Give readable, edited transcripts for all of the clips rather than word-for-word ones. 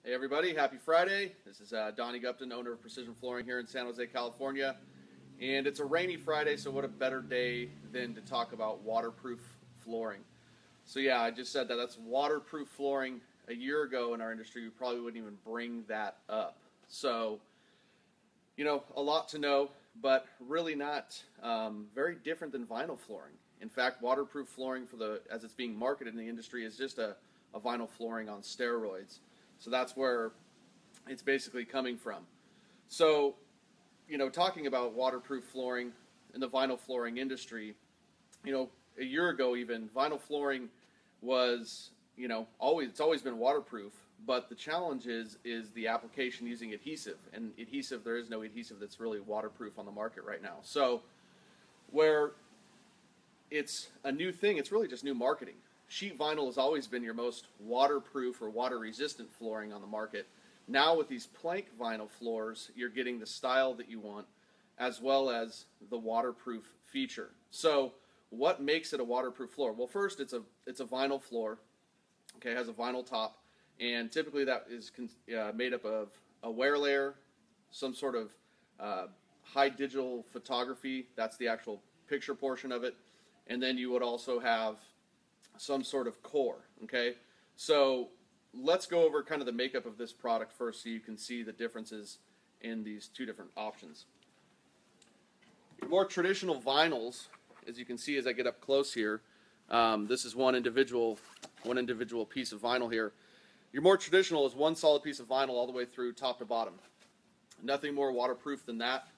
Hey everybody, happy Friday. This is Donnie Gupton, owner of Precision Flooring here in San Jose, California. And it's a rainy Friday, so what a better day than to talk about waterproof flooring. So yeah, I just said that that's waterproof flooring. A year ago in our industry, we probably wouldn't even bring that up. So, a lot to know, but really not very different than vinyl flooring. In fact, waterproof flooring as it's being marketed in the industry is just a vinyl flooring on steroids. So that's where it's basically coming from. So, talking about waterproof flooring in the vinyl flooring industry, a year ago even, vinyl flooring was, it's always been waterproof, but the challenge is the application using adhesive. And adhesive, there is no adhesive that's really waterproof on the market right now. So, where it's a new thing, it's really just new marketing. Sheet vinyl has always been your most waterproof or water-resistant flooring on the market. Now with these plank vinyl floors, you're getting the style that you want as well as the waterproof feature. So what makes it a waterproof floor? Well, first, it's a vinyl floor. Okay, it has a vinyl top, and typically that is made up of a wear layer, some sort of high digital photography. That's the actual picture portion of it. And then you would also have some sort of core, okay? So let's go over kind of the makeup of this product first so you can see the differences in these two different options. Your more traditional vinyls, as you can see as I get up close here, this is one individual piece of vinyl here. Your more traditional is one solid piece of vinyl all the way through top to bottom. Nothing more waterproof than that.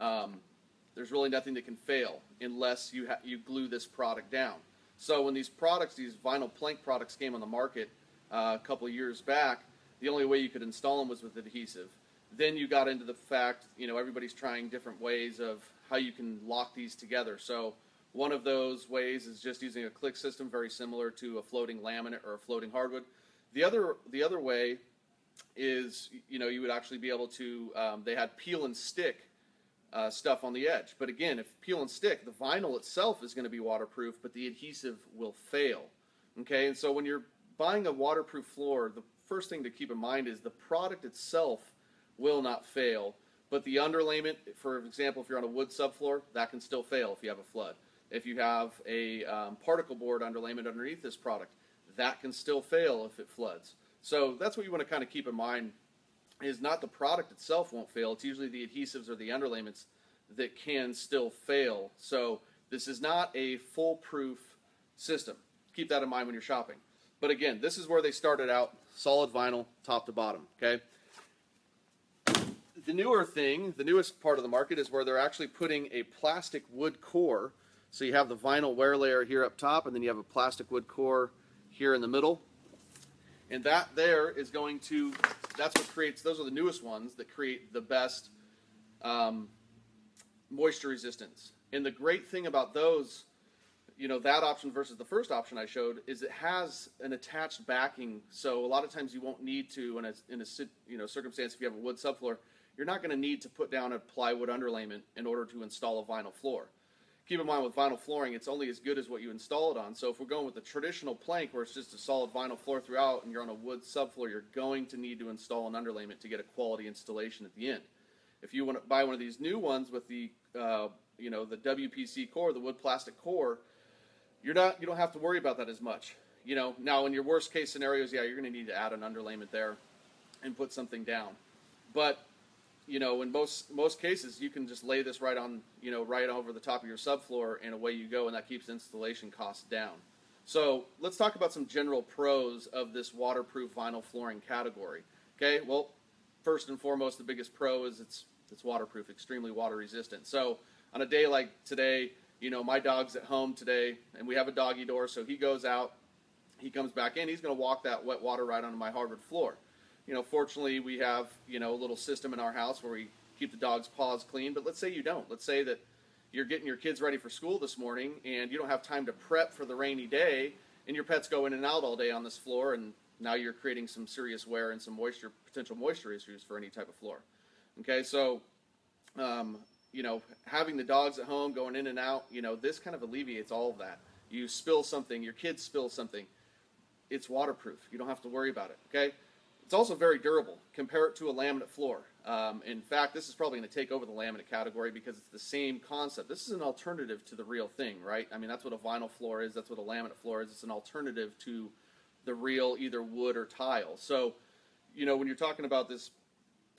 There's really nothing that can fail unless you glue this product down. So when these vinyl plank products came on the market a couple of years back, the only way you could install them was with adhesive. Then you got into the fact, everybody's trying different ways of how you can lock these together. So one of those ways is just using a click system, very similar to a floating laminate or a floating hardwood. The other way is, you would actually be able to, they had peel and stick stuff on the edge. But again, if peel and stick, the vinyl itself is going to be waterproof, but the adhesive will fail. Okay, and so when you're buying a waterproof floor, the first thing to keep in mind is the product itself will not fail, but the underlayment, for example, if you're on a wood subfloor, that can still fail if you have a flood. If you have a particle board underlayment underneath this product, that can still fail if it floods. So that's what you want to kind of keep in mind, is not the product itself won't fail. It's usually the adhesives or the underlayments that can still fail. So this is not a foolproof system. Keep that in mind when you're shopping. But again, this is where they started out, solid vinyl, top to bottom, okay? The newest part of the market is where they're actually putting a plastic wood core. So you have the vinyl wear layer here up top, and then you have a plastic wood core here in the middle. And that there is going to, that's what creates, those are the newest ones that create the best moisture resistance. And the great thing about those, that option versus the first option I showed, is it has an attached backing. So a lot of times you won't need to, in a circumstance, if you have a wood subfloor, you're not going to need to put down a plywood underlayment in order to install a vinyl floor. Keep in mind with vinyl flooring, it's only as good as what you install it on. So if we're going with the traditional plank where it's just a solid vinyl floor throughout and you're on a wood subfloor, you're going to need to install an underlayment to get a quality installation at the end. If you want to buy one of these new ones with the the WPC core, the wood plastic core, you don't have to worry about that as much. Now in your worst case scenarios, yeah, you're going to need to add an underlayment there and put something down. But in most cases, you can just lay this right on, right over the top of your subfloor, and away you go, and that keeps installation costs down. So let's talk about some general pros of this waterproof vinyl flooring category. Okay, well, first and foremost, the biggest pro is it's waterproof, extremely water resistant. So on a day like today, my dog's at home today, and we have a doggy door, so he goes out, he comes back in, he's going to walk that wet water right onto my hardwood floor. Fortunately, we have, a little system in our house where we keep the dog's paws clean, but let's say you don't. Let's say that you're getting your kids ready for school this morning and you don't have time to prep for the rainy day, and your pets go in and out all day on this floor, and now you're creating some serious wear and some potential moisture issues for any type of floor. Okay, so, having the dogs at home going in and out, this kind of alleviates all of that. You spill something, your kids spill something, it's waterproof. You don't have to worry about it, okay? It's also very durable. Compare it to a laminate floor. In fact, this is probably going to take over the laminate category because it's the same concept. This is an alternative to the real thing, right? I mean, that's what a vinyl floor is. That's what a laminate floor is. It's an alternative to the real either wood or tile. So, you know, when you're talking about this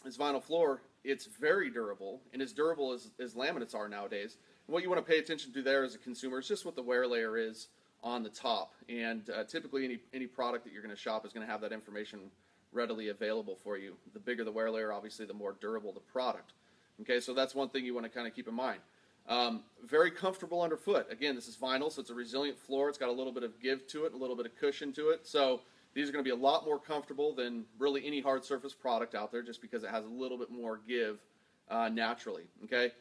vinyl floor, it's very durable, and as durable as laminates are nowadays. And what you want to pay attention to there as a consumer is just what the wear layer is on the top. And typically any product that you're going to shop is going to have that information readily available for you. The bigger the wear layer, obviously, the more durable the product. Okay, so that's one thing you want to kind of keep in mind. Very comfortable underfoot. Again, this is vinyl, so it's a resilient floor. It's got a little bit of give to it, a little bit of cushion to it. So these are going to be a lot more comfortable than really any hard surface product out there, just because it has a little bit more give naturally. Okay,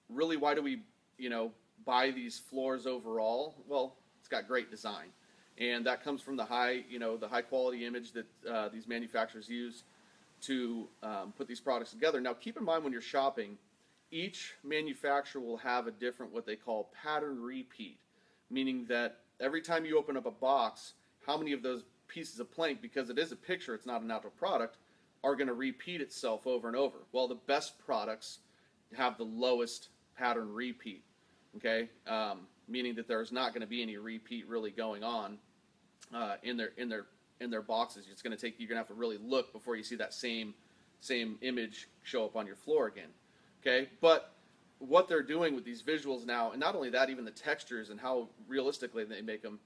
really, why do we, you know, buy these floors overall? Well, it's got great design, and that comes from the high quality image that these manufacturers use to put these products together. Now, keep in mind when you're shopping, each manufacturer will have a different what they call pattern repeat, meaning that every time you open up a box, how many of those pieces of plank, because it is a picture, it's not an actual product, are going to repeat itself over and over. Well, the best products have the lowest pattern repeat, okay? Meaning that there's not going to be any repeat really going on in their boxes. It's going to take, you're going to have to really look before you see that same image show up on your floor again, okay? But what they're doing with these visuals now, and not only that, even the textures and how realistically they make them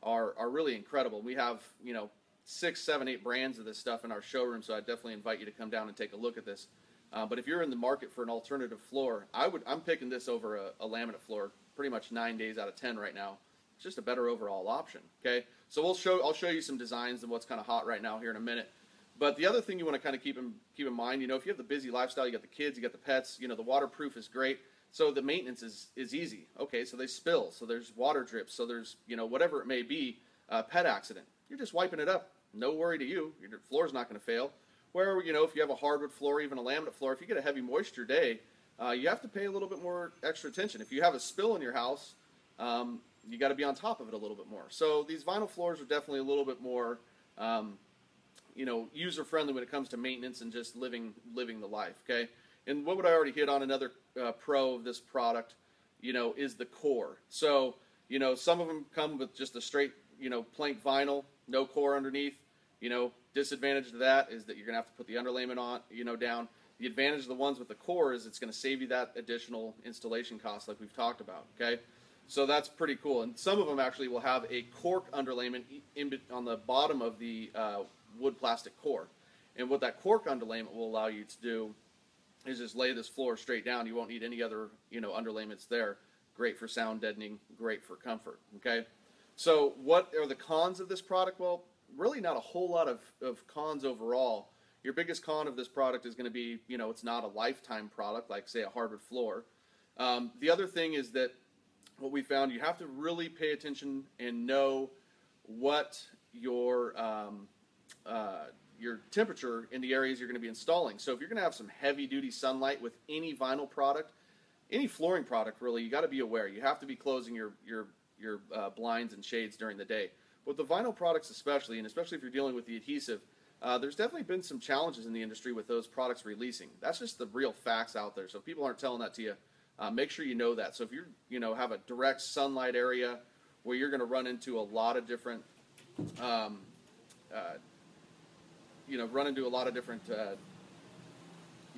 are really incredible. We have, you know, 6, 7, 8 brands of this stuff in our showroom, so I definitely invite you to come down and take a look at this. But if you're in the market for an alternative floor, I'm picking this over a laminate floor pretty much 9 days out of 10 right now. It's just a better overall option. Okay, so I'll show you some designs and what's kind of hot right now here in a minute. But the other thing you want to kind of keep in mind, you know, if you have the busy lifestyle, you got the kids, you got the pets, you know, the waterproof is great. So the maintenance is easy. Okay, so they spill, so there's water drips, so there's, you know, whatever it may be, pet accident. You're just wiping it up. No worry to you. Your floor's not going to fail. Where, you know, if you have a hardwood floor, even a laminate floor, if you get a heavy moisture day, you have to pay a little bit more extra attention. If you have a spill in your house, you got to be on top of it a little bit more. So these vinyl floors are definitely a little bit more, you know, user-friendly when it comes to maintenance and just living the life, okay? And what would I already hit on another pro of this product, you know, is the core. So, you know, some of them come with just a straight, you know, plank vinyl, no core underneath. You know, disadvantage to that is that you're going to have to put the underlayment on, you know, down. The advantage of the ones with the core is it's going to save you that additional installation cost like we've talked about, okay? So that's pretty cool. And some of them actually will have a cork underlayment on the bottom of the wood plastic core. And what that cork underlayment will allow you to do is just lay this floor straight down. You won't need any other, you know, underlayments there. Great for sound deadening, great for comfort, okay? So what are the cons of this product? Well, really not a whole lot of cons overall. Your biggest con of this product is going to be, you know, it's not a lifetime product like, say, a hardwood floor. The other thing is that what we found, you have to really pay attention and know what your temperature in the areas you're going to be installing. So if you're going to have some heavy-duty sunlight with any vinyl product, any flooring product really, you got to be aware. You have to be closing your blinds and shades during the day. With the vinyl products especially, and especially if you're dealing with the adhesive, there's definitely been some challenges in the industry with those products releasing. That's just the real facts out there. So if people aren't telling that to you, make sure you know that. So if you're, you know, have a direct sunlight area where you're going to run into a lot of different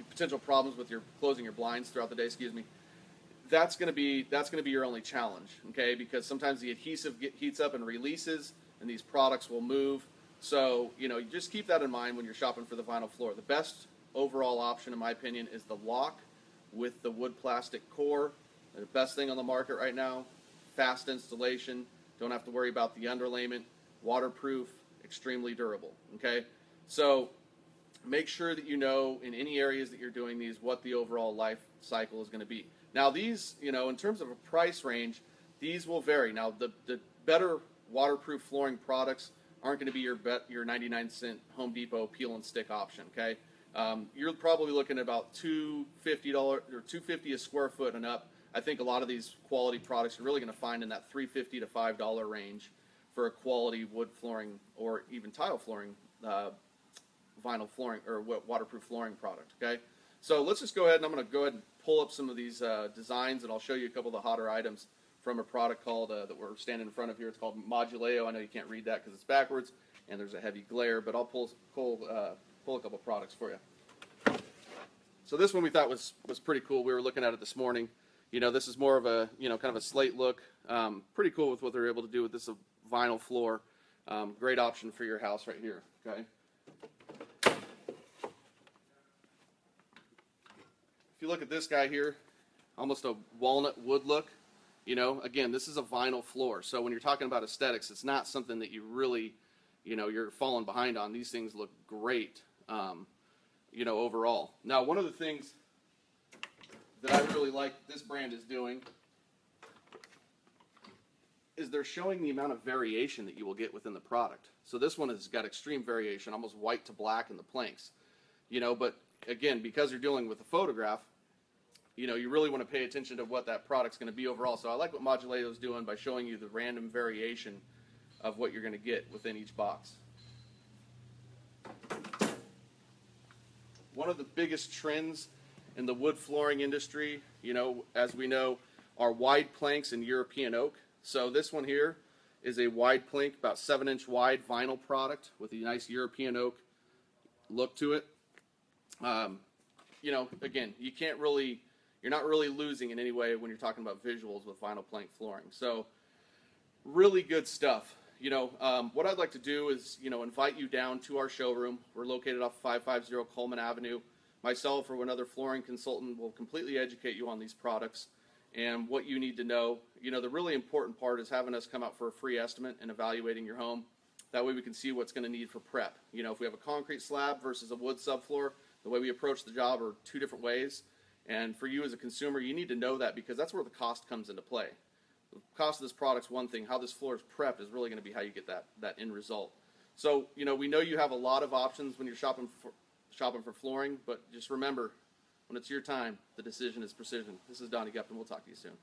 potential problems with your closing your blinds throughout the day, that's going to be your only challenge, okay? Because sometimes the adhesive heats up and releases, and these products will move. So, you know, you just keep that in mind when you're shopping for the vinyl floor. The best overall option, in my opinion, is the lock with the wood plastic core. The best thing on the market right now. Fast installation. Don't have to worry about the underlayment. Waterproof. Extremely durable, okay? So make sure that you know in any areas that you're doing these what the overall life cycle is going to be. Now these, you know, in terms of a price range, these will vary. Now the better waterproof flooring products aren't going to be your 99-cent Home Depot peel and stick option, okay? You're probably looking at about $250 or $250 a square foot and up. I think a lot of these quality products you're really going to find in that $350 to $5 range for a quality wood flooring or even tile flooring, vinyl flooring or waterproof flooring product. Okay, so let's just go ahead and I'm going to go ahead and pull up some of these designs, and I'll show you a couple of the hotter items from a product called that we're standing in front of here. It's called Moduleo. I know you can't read that because it's backwards and there's a heavy glare, but I'll pull a couple products for you. So this one we thought was pretty cool. We were looking at it this morning. You know, this is more of a, you know, kind of a slate look. Pretty cool with what they're able to do with this vinyl floor. Great option for your house right here. Okay. If you look at this guy here, almost a walnut wood look. You know, again, this is a vinyl floor. So when you're talking about aesthetics, it's not something that you really, you know, you're falling behind on. These things look great, you know, overall. Now, one of the things that I really like this brand is doing is they're showing the amount of variation that you will get within the product. So this one has got extreme variation, almost white to black in the planks. You know, but again, because you're dealing with a photograph, you know, you really want to pay attention to what that product's going to be overall. So I like what Moduleo is doing by showing you the random variation of what you're going to get within each box. One of the biggest trends in the wood flooring industry, you know, as we know, are wide planks and European oak. So this one here is a wide plank, about 7-inch wide vinyl product with a nice European oak look to it. You know, again, you're not really losing in any way when you're talking about visuals with vinyl plank flooring. So really good stuff. You know, what I'd like to do is, you know, invite you down to our showroom. We're located off 550 Coleman Avenue. Myself or another flooring consultant will completely educate you on these products and what you need to know. You know, the really important part is having us come out for a free estimate and evaluating your home. That way we can see what's going to need for prep. You know, if we have a concrete slab versus a wood subfloor, the way we approach the job are two different ways. And for you as a consumer, you need to know that because that's where the cost comes into play. The cost of this product's one thing. How this floor is prepped is really going to be how you get that end result. So, you know, we know you have a lot of options when you're shopping for flooring, but just remember, when it's your time, the decision is precision. This is Donnie Gupton. We'll talk to you soon.